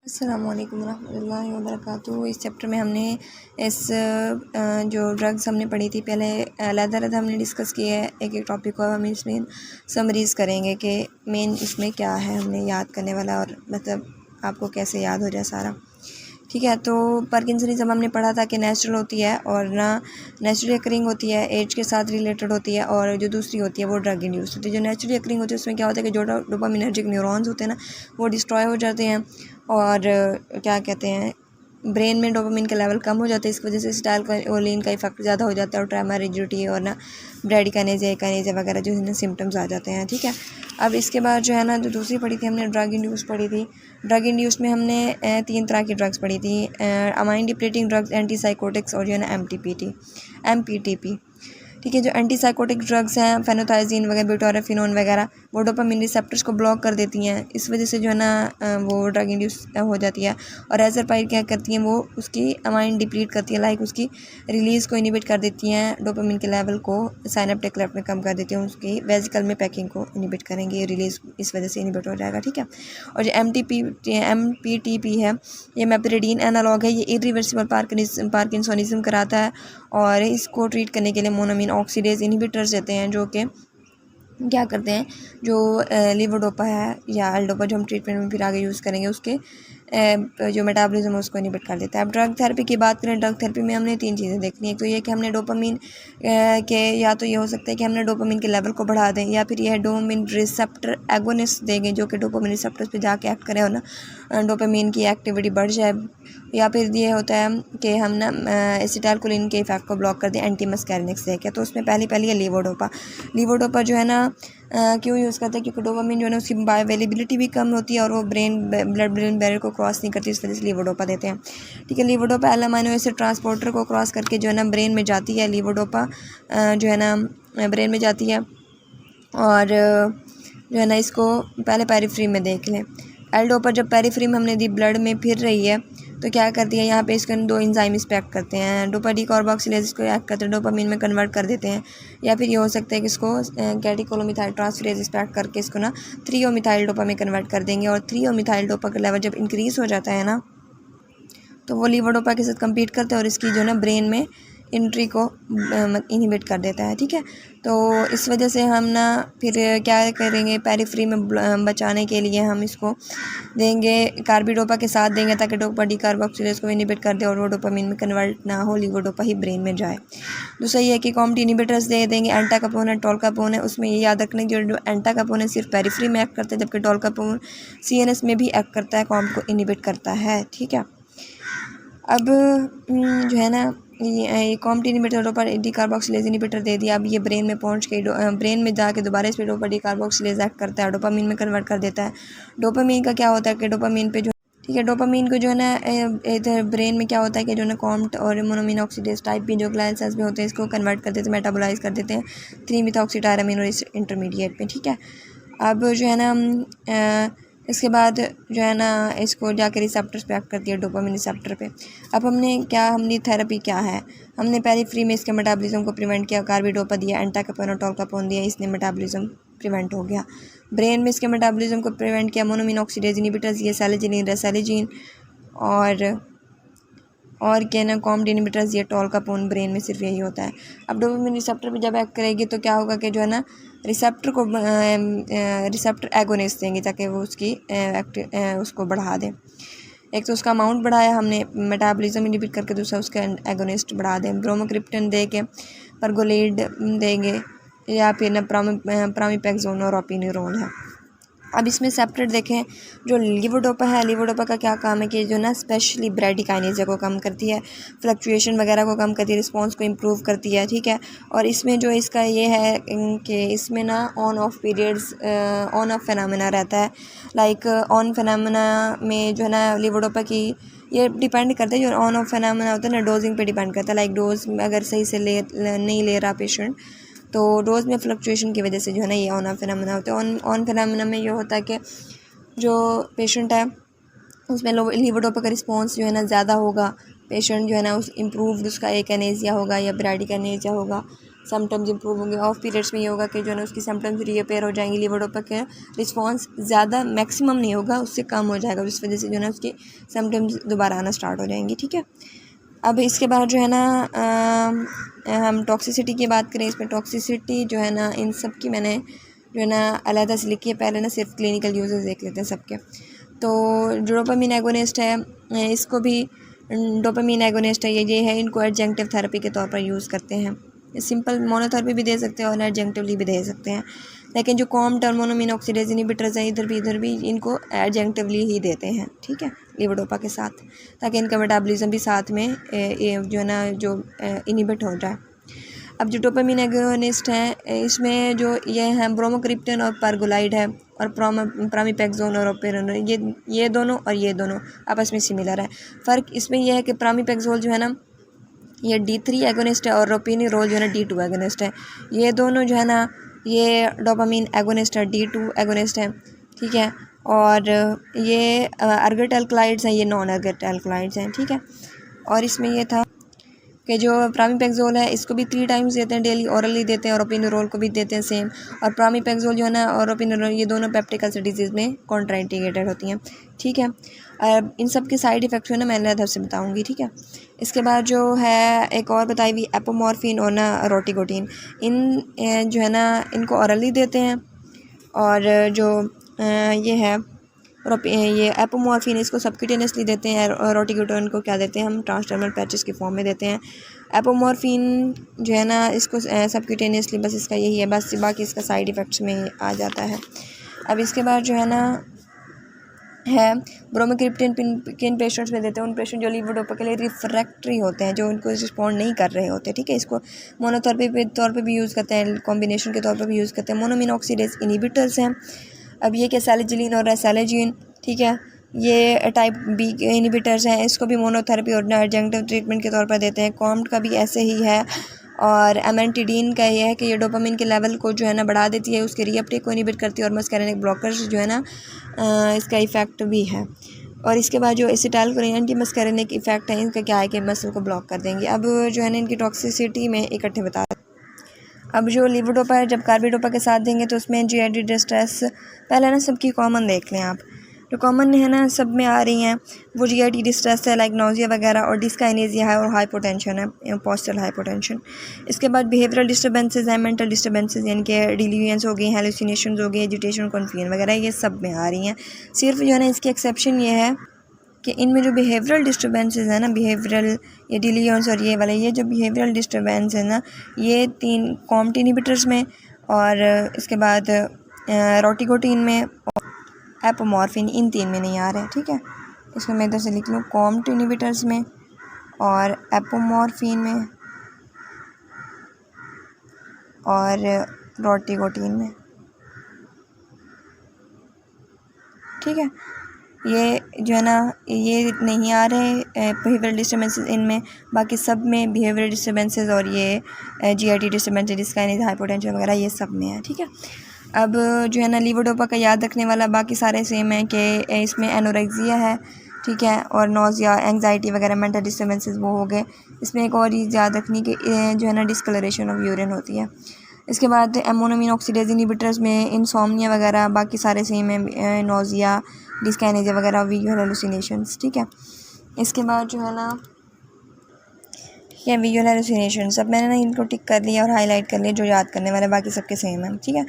अस्सलामुअलैकुम रहमतुल्लाहि व बरकातुहू। इस चैप्टर में हमने इस जो ड्रग्स हमने पढ़ी थी पहले अलग-अलग हमने डिस्कस किया है एक एक टॉपिक को। अब हम इसमें समरीज़ करेंगे कि मेन इसमें क्या है हमने याद करने वाला और मतलब आपको कैसे याद हो जाए सारा। ठीक है, तो पार्किंसनिज़म हमने पढ़ा था कि नेचुरल होती है और ना नेचुरली अकरिंग होती है, एज के साथ रिलेटेड होती है, और जो दूसरी होती है वो ड्रग इंड्यूस होती है। जो नेचुरली अकरिंग होती है उसमें क्या होता है कि जो डोपामिनर्जिक न्यूरॉन्स होते हैं ना वो डिस्ट्रॉय हो जाते हैं और क्या कहते हैं ब्रेन में डोपामिन का लेवल कम हो जाता है। इस वजह से एसिटाइलकोलिन का इफेक्ट ज़्यादा हो जाता है और ट्रेमा, रिजिडिटी और ना ब्रैडिकाइनेसिया वगैरह जो है ना सिम्टम्स आ जाते हैं। ठीक है, अब इसके बाद जो है ना जो दूसरी पढ़ी थी हमने ड्रग इंड्यूस पढ़ी थी। ड्रग इंड्यूस में हमने 3 तरह की ड्रग्स पढ़ी थी, अमाइन डिप्लीटिंग ड्रग्स, एंटीसाइकोटिक्स और जो है ना एमपीटीपी। ठीक है, जो एंटीसाइकोटिक ड्रग्स हैं फेनोथाइजीन वगैरह, ब्यूटारफिनोन वगैरह, वो डोपामिन रिसेप्टर्स को ब्लॉक कर देती हैं। इस वजह से जो है ना वो ड्रग इंड्यूस हो जाती है। और एजरपाइर क्या करती हैं, वो उसकी अमाइन डिप्लीट करती है, लाइक उसकी रिलीज़ को इनिबिट कर देती हैं, डोपामिन के लेवल को साइनेप्टिक क्लेफ्ट में कम कर देती हैं, उसकी वेसिकल में पैकिंग को इनिबिट करेंगे, रिलीज़ इस वजह से इनिबिट हो जाएगा। ठीक है, और जो एमपीटीपी है ये मेप्रिडीन एनालॉग है, ये इरिवर्सिबल पार्किंसोनिज्म कराता है और इसको ट्रीट करने के लिए मोनोमीन ऑक्सीडेज इनहिबिटर्स देते हैं जो कि क्या करते हैं, जो लीवोडोपा है या एल्डोपा जो हम ट्रीटमेंट में फिर आगे यूज़ करेंगे उसके जो मेटाबॉलिज्म है उसको इनहिबिट कर देता है। अब ड्रग थेरेपी की बात करें, ड्रग थेरेपी में हमने 3 चीज़ें देखनी है। एक तो ये कि हमने डोपामिन के या तो ये हो सकता है कि हमने डोपामिन के लेवल को बढ़ा दें, या फिर यह डोपामिन रिसेप्टर एगोनिस्ट देंगे जो कि डोपामिन रिसेप्टर्स पे जाके एक्ट करें और ना डोपामिन की एक्टिविटी बढ़ जाए, या फिर ये होता है कि हम ना एसिटाइलकोलिन के इफेक्ट को ब्लॉक कर दें एंटी मस्कैरिनिक्स देके। तो उसमें पहली है लीवोडोपा जो है ना क्यों यूज़ करते हैं, क्योंकि डोपामिन जो है ना उसकी बायोअवेलेबिलिटी भी कम होती है और वो ब्लड ब्रेन बैरियर को क्रॉस नहीं करती, इस वजह से लीवोडोपा देते हैं। ठीक है, लीवोडोपा एमाइनो एसिड ट्रांसपोर्टर को क्रॉस करके जो है ना ब्रेन में जाती है। लीवोडोपा जो है ना ब्रेन में जाती है और जो है ना इसको पहले पेरिफ्री में देख लें। एल्डोपा जब पेरिफ्री में हमने दी ब्लड में फिर रही है तो क्या करती है, यहाँ पे इसके 2 एंजाइम इस पे एक्ट करते हैं, डोपा डीकार्बोक्सिलेज इसको एक्ट करते हैं, डोपामिन में कन्वर्ट कर देते हैं। या फिर ये हो सकता है कि इसको कैटेकोलोमिथाइल ट्रांसफरेज इस पे एक्ट करके इसको ना 3-ओ-मिथाइल डोपा में कन्वर्ट कर देंगे। और 3-ओ-मिथाइल डोपा का लेवल जब इंक्रीज़ हो जाता है ना तो वो लीवोडोपा के साथ कम्पीट करते हैं और इसकी जो है ना ब्रेन में एंट्री को इनहिबिट कर देता है। ठीक है, तो इस वजह से हम ना फिर क्या करेंगे, पेरिफ्री में बचाने के लिए हम इसको देंगे कार्बिडोपा के साथ देंगे ताकि डोपा डीकार्बोक्सिलेज को इनहिबिट कर दे और वो डोपामिन में कन्वर्ट ना हो, लीवोडोपा ही ब्रेन में जाए। दूसरा ये है कि कॉम्ट इनहिबिटर्स दे देंगे, एंटाकापोन है, टोलकापोन है। उसमें ये याद रखना कि जो एंटाकापोन है सिर्फ पेरिफ्री में एक्ट करता है जबकि टोलकापोन CNS में भी एक्ट करता है, कॉम्ट को इनहिबिट करता है। ठीक है, अब जो है ना ये COMT inhibitor dopa decarboxylase inhibitor दे दिया। अब ये ब्रेन में पहुंच के ब्रेन में जाके दोबारा इस पे डोपा डीकार्बोक्सिलेज एक्ट करता है, डोपामिन में कन्वर्ट कर देता है। डोपामिन का क्या होता है कि डोपामिन पे जो ठीक है, डोपामिन को जो है ना इधर ब्रेन में क्या होता है कि जो है ना कॉम्ट और मोनोमीन ऑक्सीडेज टाइप भी जो ग्लाइल सेल्स में होते हैं इसको कन्वर्ट कर देते हैं, मेटाबोलाइज कर देते हैं 3-मिथॉक्सीटायरामीन और इस इंटरमीडिएट में। ठीक है, अब जो है ना इसके बाद जो है ना इसको जाकर रिसेप्टर्स पे एक्ट करती है, डोपामिन रिसेप्टर पे। अब हमने थेरेपी क्या है, हमने पेरिफ्री में इसके मेटाबॉलिज्म को प्रिवेंट किया, कार्बिडोपा दिया, एंटाकापोन और टोलकापोन दिया, इसने मेटाबॉलिज्म प्रिवेंट हो गया। ब्रेन में इसके मेटाबॉलिज्म को प्रिवेंट किया, मोनोमीन ऑक्सीडेज इनहिबिटर्स ये सैलिजिनिन, रेसैलिजिन और क्या ना कॉम्ट इनहिबिटर्स ये टोलकापोन, ब्रेन में सिर्फ यही होता है। अब डोपामिन रिसेप्टर पे जब एक्ट करेगी तो क्या होगा कि जो है ना रिसेप्टर एगोनिस्ट देंगे ताकि वो उसकी उसको बढ़ा दें। एक तो उसका अमाउंट बढ़ाया हमने मेटाबॉलिज्म इनहिबिट करके, दूसरा उसका एगोनिस्ट बढ़ा दें। ब्रोमोक्रिप्टन दे के परगोलिड देंगे या फिर ना प्रामिपेक्सोन और ओपिनिरोन है। अब इसमें सेपरेट देखें, जो लीवोडोपा है, लीवोडोपा का क्या काम है कि जो ना स्पेशली ब्रैडिकाइनेसिया को कम करती है, फ्लक्चुएशन वगैरह को कम करती है, रिस्पांस को इम्प्रूव करती है। ठीक है, और इसमें जो इसका ये है कि इसमें ना on off periods on off phenomena रहता है, लाइक ऑन फिनोमेना में जो है ना लीवोडोपा की ये डिपेंड करता है, जो ऑन ऑफ फिनोमेना होता है ना डोजिंग पे डिपेंड करता है, लाइक डोज अगर सही से नहीं ले रहा पेशेंट तो डोज में फ्लक्चुएशन की वजह से जो है ना ये ऑन ऑफ फिनोमेना होता है। ऑन फिनोमेना में ये होता है कि जो पेशेंट है उसमें लीवोडोपा का रिस्पॉन्स जो है ना ज़्यादा होगा, पेशेंट जो है ना उस इम्प्रूव्ड उसका एक एनेजिया होगा या ब्रैडिकाइनेसिया होगा, सिम्टम्स इंप्रूव होंगे। ऑफ पीरियड्स में ये होगा कि जो है ना उसकी सिम्टम्स रीअपेयर हो जाएंगी, लीवोडोपा के रिस्पॉन्स ज़्यादा मैक्सिमम नहीं होगा, उससे कम हो जाएगा, जिस वजह से जो है ना उसकी सिम्टम्स दोबारा आना स्टार्ट हो जाएंगी। ठीक है, अब इसके बाद जो है ना हम टॉक्सिसिटी की बात करें। इसमें टॉक्सिसिटी जो है ना इन सब की मैंने जो है ना अलहदा से लिखी है। पहले ना सिर्फ क्लिनिकल यूजेस देख लेते हैं सबके। तो जो डोपामिन एगोनिस्ट है, इसको भी डोपामिन एगोनिस्ट है ये है, इनको एडजेंक्टिव थेरेपी के तौर पर यूज़ करते हैं। सिंपल मोनोथेरेपी भी दे सकते हैं और एडजेंक्टिवली भी दे सकते हैं, लेकिन जो कॉम्ट और मोनोमिन ऑक्सीडेज इनहिबिटर्स हैं इधर भी इनको एडजेंक्टिवली ही देते हैं। ठीक है, लीवोडोपा के साथ, ताकि इनका मेटाबॉलिज्म भी साथ में जो है ना जो इनहिबिट हो जाए। अब जो डोपामिन एगोनिस्ट हैं इसमें जो ये हैं ब्रोमोक्रिप्टन और परगोलाइड है, और प्रामीपेक्सोन और ओपेरन, ये दोनों और ये दोनों आपस में सिमिलर है। फ़र्क इसमें यह है कि प्रामीपेक्सोल जो है ना ये D3 एगोनिस्ट है और रोपिनिरोल जो है ना D2 एगोनिस्ट है। ये दोनों जो है ना ये डोपामिन एगोनिस्ट है, D2 एगोनिस्ट है। ठीक है, और ये अर्गेट एल्कलाइड्स हैं, ये नॉन अर्गेट एल्कलाइड्स हैं। ठीक है, और इसमें ये था कि जो प्रामीपेक्सोल है इसको भी 3 टाइम्स देते हैं डेली, ओरली देते हैं, और रोपिनिरोल को भी देते हैं सेम। और प्रामीपेक्सोल जो है ना और रोपिनिरोल ये दोनों पेप्टिक अल्सर डिजीज़ में कॉन्ट्राइंडिकेटेड होती हैं। ठीक है, इन सब के साइड इफ़ेक्ट्स है ना मैं अलग से बताऊंगी। ठीक है, इसके बाद जो है एक और बताई हुई एपोमॉर्फिन और ना रोटिकोटिन, इन जो है ना इनको ओरली देते हैं, और जो ये है ये एपोमॉर्फिन इसको सबक्यूटेनियसली देते हैं, और रोटिकोटिन को क्या देते हैं हम ट्रांसडर्मल पैचेस की फॉर्म में देते हैं। एपोमॉर्फिन जो है ना इसको सबक्यूटेनियसली, बस इसका यही है, बस बाकी इसका साइड इफ़ेक्ट्स में आ जाता है। अब इसके बाद जो है ना है ब्रोमोक्रिप्टन किन पेशेंट्स में देते हैं, उन पेशेंट जो लीवोडोपा के लिए रिफ्रैक्टरी होते हैं, जो उनको रिस्पॉन्ड नहीं कर रहे होते। ठीक है, इसको मोनोथेरेपी के तौर पे भी यूज़ करते हैं, कॉम्बिनेशन के तौर पर भी यूज़ करते हैं। मोनोमिन ऑक्सीडेज इनहिबिटर्स हैं। अब ये क्या सैलिजिलिन और रेसालिजिन, ठीक है, ये टाइप बी के इनहिबिटर्स हैं, इसको भी मोनोथेरेपी और एडजेंक्टिव ट्रीटमेंट के तौर पर देते हैं। कॉम्ट का भी ऐसे ही है, और एमेंटिडीन का ये है कि ये डोपामिन के लेवल को जो है ना बढ़ा देती है, उसके रीअपटेक को इनहिबिट करती है, और मस्कैरिनिक ब्लॉकर्स जो है ना इसका इफ़ेक्ट भी है। और इसके बाद जो एसिटाइलकोलिन एंटी मस्कैरिनिक इफ़ेक्ट है, इनका क्या है कि मसल को ब्लॉक कर देंगे। अब जो है ना इनकी टॉक्सिसिटी में इकट्ठे बता। अब जो लीवोडोपा है जब कार्बिडोपा के साथ देंगे तो उसमें GI डिस्ट्रेस, पहले ना सबकी कॉमन देख लें आप, जो कॉमन है ना सब में आ रही हैं वो GI डिस्ट्रेस है, लाइक नोजिया वगैरह, और डिस्काइनेजिया है, और हाइपोटेंशन है, पोस्टल हाइपोटेंशन। इसके बाद बिहेवियरल डिस्टर्बेंसेस हैं, मेंटल डिस्टर्बेंसेस यानी कि डिलीवियंस हो गई, हेलुसिनेशंस हो गई, एजिटेशन, कन्फ्यूजन वगैरह, ये सब में आ रही हैं। सिर्फ जो है ना इसकी एक्सेप्शन ये है कि इनमें जो बिहेवियरल डिस्टर्बेंसेस है ना, बिहेवियरल ये डिलीवियंस और ये वाले, ये जो बिहेवियरल डिस्टर्बेंस है ना, ये 3 कॉम्ट इनहिबिटर्स में, और इसके बाद रोटिकोटिन में और एपोमॉर्फिन, इन 3 में नहीं आ रहे हैं। ठीक है, इसको मैं इधर से लिख लूँ, कॉम्ट इनहिबिटर्स में और एपोमॉर्फिन में और रोटिकोटिन में। ठीक है, ये जो है ना ये नहीं आ रहे बिहेवियरल डिस्टर्बेंसेस इनमें, बाकी सब में बिहेवियरल डिस्टर्बेंसेस और ये GI डिस्टर्बेंसेस, डिस्काइनेसिया, हाइपोटेंशन वगैरह ये सब में है। ठीक है, अब जो है ना लीवोडोपा का याद रखने वाला बाकी सारे सेम है कि इसमें एनोरेक्सिया है। ठीक है, और नोजिया, एंग्जाइटी वगैरह, मेंटल डिस्टर्बेंसेस वो हो गए। इसमें एक और चीज़ याद रखनी कि जो है ना डिस्कलरेशन ऑफ यूरिन होती है। इसके बाद मोनोमिन ऑक्सीडेज इनहिबिटर्स में इंसोम्निया वगैरह बाकी सारे सेम है, नोजिया, डिस्काइनेजिया वगैरह, विजुअल हेलुसिनेशंस। ठीक है, इसके बाद जो है ना ये विजुअल हेलुसिनेशन सब मैंने ना इनको टिक कर लिया और हाईलाइट कर लिया, जो याद करने वाले बाकी सबके सेम है। ठीक है,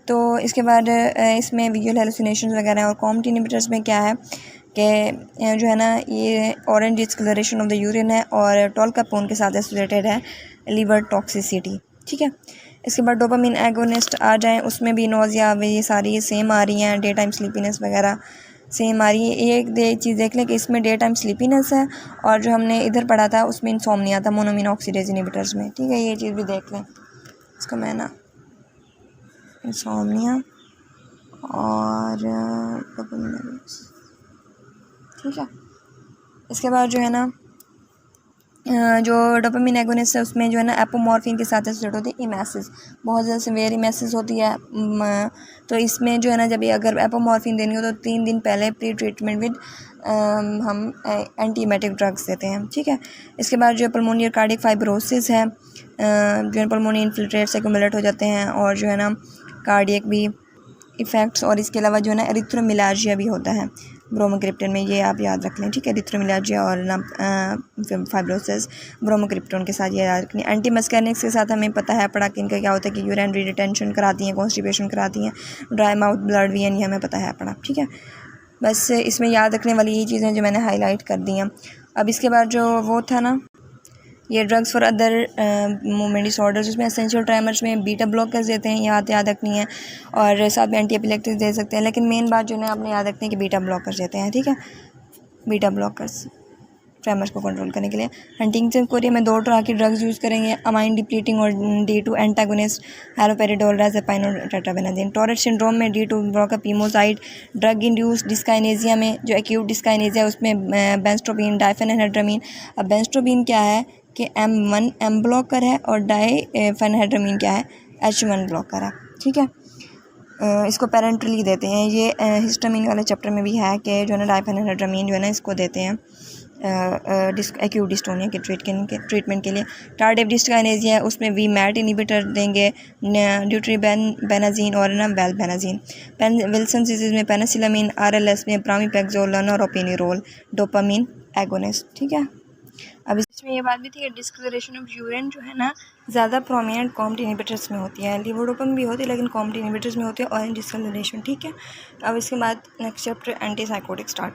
तो इसके बाद इसमें विजुअल हेलुसिनेशन वगैरह और कॉम्ट इनहिबिटर्स में क्या है कि जो है ना ये orange discoloration of the urine है, और टोलकापोन के साथ एसोसिएटेड है लिवर टॉक्सिसिटी। ठीक है, इसके बाद डोपामिन एगोनिस्ट आ जाएँ, उसमें भी नोजिया ये सारी सेम आ रही हैं, डे टाइम स्लीपीनेस वगैरह सेम आ रही है। एक चीज़ देख लें कि इसमें डे टाइम स्लीपीनेस है, और जो हमने इधर पढ़ा था उसमें इंसोम्निया था मोनोमिन ऑक्सीडेज इनहिबिटर्स में। ठीक है, ये चीज़ भी देख लें, इसको मैं ना इंसोम्निया और ठीक है। इसके बाद जो है ना जो डोपामिन एगोनिस्ट है उसमें जो है ना एपोमॉर्फिन के साथ एसोसिएट होती है इमेसिस, बहुत ज़्यादा सीवियर इमेसिस होती है। तो इसमें जो है ना जब अगर एपोमॉर्फिन देनी हो तो 3 दिन पहले प्री ट्रीटमेंट विद हम एंटीमेटिक ड्रग्स देते हैं, ठीक है। इसके बाद जो पल्मोनी और कार्डियक फाइब्रोसिस है, जो है पल्मोनी इन्फिल्ट्रेट्स एक्यूमुलेट हो जाते हैं और जो है ना कार्डियक भी इफ़ेक्ट्स, और इसके अलावा जो है ना एरिथ्रोमिलाजिया भी होता है ब्रोमोक्रिप्टन में, ये आप याद रख लें, ठीक है। एरिथ्रोमिलाजिया और ना फाइब्रोसिस ब्रोमोक्रिप्टन के साथ ये याद रखनी। एंटी मस्कैनिक्स के साथ हमें पता है पढ़ा कि इनका क्या होता है कि यूरिनरी रिटेंशन कराती हैं, कॉन्स्टिपेशन कराती हैं, ड्राई माउथ ब्लड भी, ये हमें पता है पढ़ा, ठीक है। बस इसमें याद रखने वाली ये चीज़ें जो मैंने हाईलाइट कर दी हैं। अब इसके बाद जो वो था ना, ये drugs for other movement disorders, उसमें एसेंशियल ट्रेमर्स में बीटा ब्लॉकर्स देते हैं, याद रखनी है, और साथ में एंटी एपिलेप्टिक्स दे सकते हैं, लेकिन मेन बात जो है आपने याद रखनी है कि बीटा ब्लॉकर्स देते हैं, ठीक है। बीटा ब्लॉकर्स ट्रेमर्स को कंट्रोल करने के लिए। हंटिंगटन कोरिया में 2 तरह की ड्रग्स यूज़ करेंगे, अमाइन डिप्लीटिंग और D2 एंटागोनिस्ट, हैलोपेरिडोल, डायज़ेपाइन और टेट्राबेनाजिन। टॉरेट सिंड्रोम में D2 blocker pimozide. Drug induced dyskinesia में, जो एक्यूट डिस्काइनेजिया, उसमें बेंस्ट्रोबिन, डाइफेनहेड्रामीन। अब बेंस्ट्रोबिन क्या है कि M1 M ब्लॉकर है, और डाइफेनहेड्रामीन क्या है, H1 ब्लॉकर है, ठीक है। इसको पेरेंटली देते हैं, ये हिस्टामिन वाले चैप्टर में भी है कि जो है ना डाइफेनहेड्रामीन जो है ना इसको देते हैं एक्यूट डिस्टोनिया के ट्रीटमेंट के लिए। टार्डिव डिस्काइनेजिया है, उसमें वी मैट इनिबिटर देंगे, ड्यूट्रीबेनाजीन और ना वेलबेनाजीन। विल्सन डिजीज़ में पेनिसिलामिन, RLS में प्रामीपेक्सोल, नोरोपेनिरोल, डोपामिन एगोनिस्ट, ठीक है। अब इसमें ये बात भी थी कि डिस्कलरेशन ऑफ यूरिन जो है ना ज़्यादा प्रोमिनेंट कॉम्ट इनिबिटर्स में होती है, लिवोडोपम भी होती है लेकिन कॉम्ट इनिबिटर्स में होती है, और डिस्कलरेशन, ठीक है। अब इसके बाद next chapter anti psychotic start